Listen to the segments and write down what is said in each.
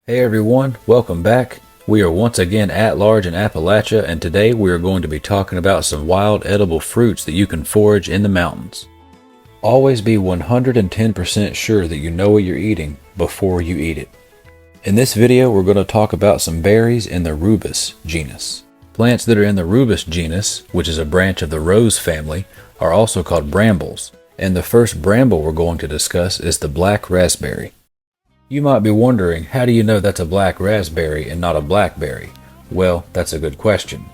Hey everyone, welcome back. We are once again at large in Appalachia, and today we are going to be talking about some wild edible fruits that you can forage in the mountains. Always be 110% sure that you know what you're eating before you eat it. In this video, we're going to talk about some berries in the Rubus genus. Plants that are in the Rubus genus, which is a branch of the rose family, are also called brambles. And the first bramble we're going to discuss is the black raspberry. You might be wondering, how do you know that's a black raspberry and not a blackberry? Well, that's a good question.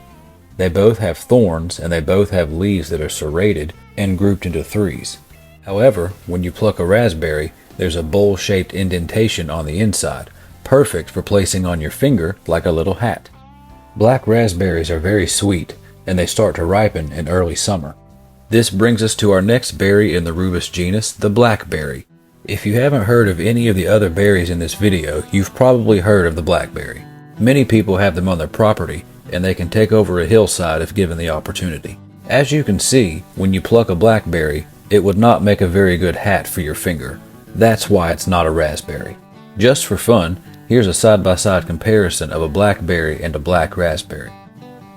They both have thorns and they both have leaves that are serrated and grouped into threes. However, when you pluck a raspberry, there's a bowl-shaped indentation on the inside, perfect for placing on your finger like a little hat. Black raspberries are very sweet, and they start to ripen in early summer. This brings us to our next berry in the Rubus genus, the blackberry. If you haven't heard of any of the other berries in this video, you've probably heard of the blackberry. Many people have them on their property, and they can take over a hillside if given the opportunity. As you can see, when you pluck a blackberry, it would not make a very good hat for your finger. That's why it's not a raspberry. Just for fun, here's a side-by-side comparison of a blackberry and a black raspberry.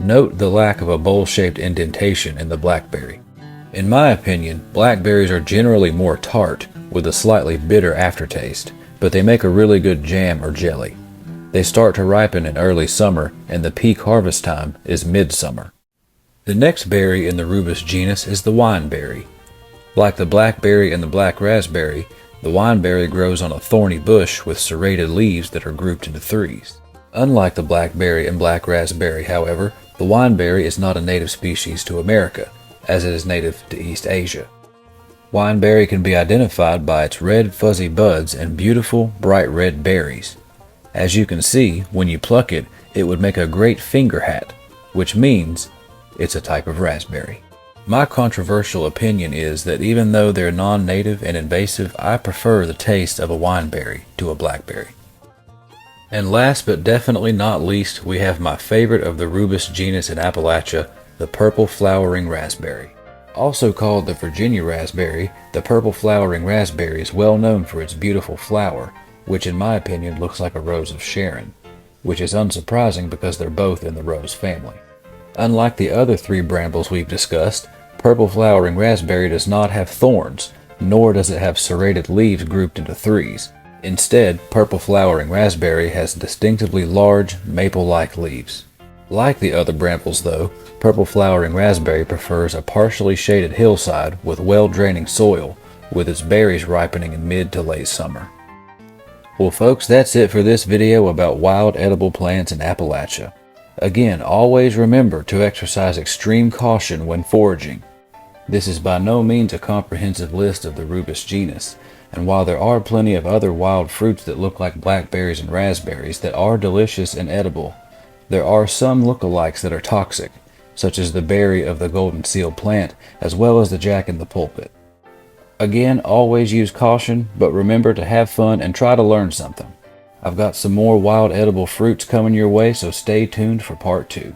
Note the lack of a bowl-shaped indentation in the blackberry. In my opinion, blackberries are generally more tart, with a slightly bitter aftertaste, but they make a really good jam or jelly. They start to ripen in early summer, and the peak harvest time is midsummer. The next berry in the Rubus genus is the wineberry. Like the blackberry and the black raspberry, the wineberry grows on a thorny bush with serrated leaves that are grouped into threes. Unlike the blackberry and black raspberry, however, the wineberry is not a native species to America, as it is native to East Asia. Wineberry can be identified by its red fuzzy buds and beautiful bright red berries. As you can see, when you pluck it, it would make a great finger hat, which means it's a type of raspberry. My controversial opinion is that even though they're non-native and invasive, I prefer the taste of a wineberry to a blackberry. And last but definitely not least, we have my favorite of the Rubus genus in Appalachia, the purple flowering raspberry. Also called the Virginia raspberry, the purple flowering raspberry is well known for its beautiful flower, which in my opinion looks like a rose of Sharon, which is unsurprising because they're both in the rose family. Unlike the other three brambles we've discussed, purple flowering raspberry does not have thorns, nor does it have serrated leaves grouped into threes. Instead, purple flowering raspberry has distinctively large, maple-like leaves. Like the other brambles though, purple flowering raspberry prefers a partially shaded hillside with well-draining soil, with its berries ripening in mid to late summer. Well folks, that's it for this video about wild edible plants in Appalachia. Again, always remember to exercise extreme caution when foraging. This is by no means a comprehensive list of the Rubus genus, and while there are plenty of other wild fruits that look like blackberries and raspberries that are delicious and edible, there are some lookalikes that are toxic, such as the berry of the golden seal plant, as well as the jack-in-the-pulpit. Again, always use caution, but remember to have fun and try to learn something. I've got some more wild edible fruits coming your way, so stay tuned for part 2.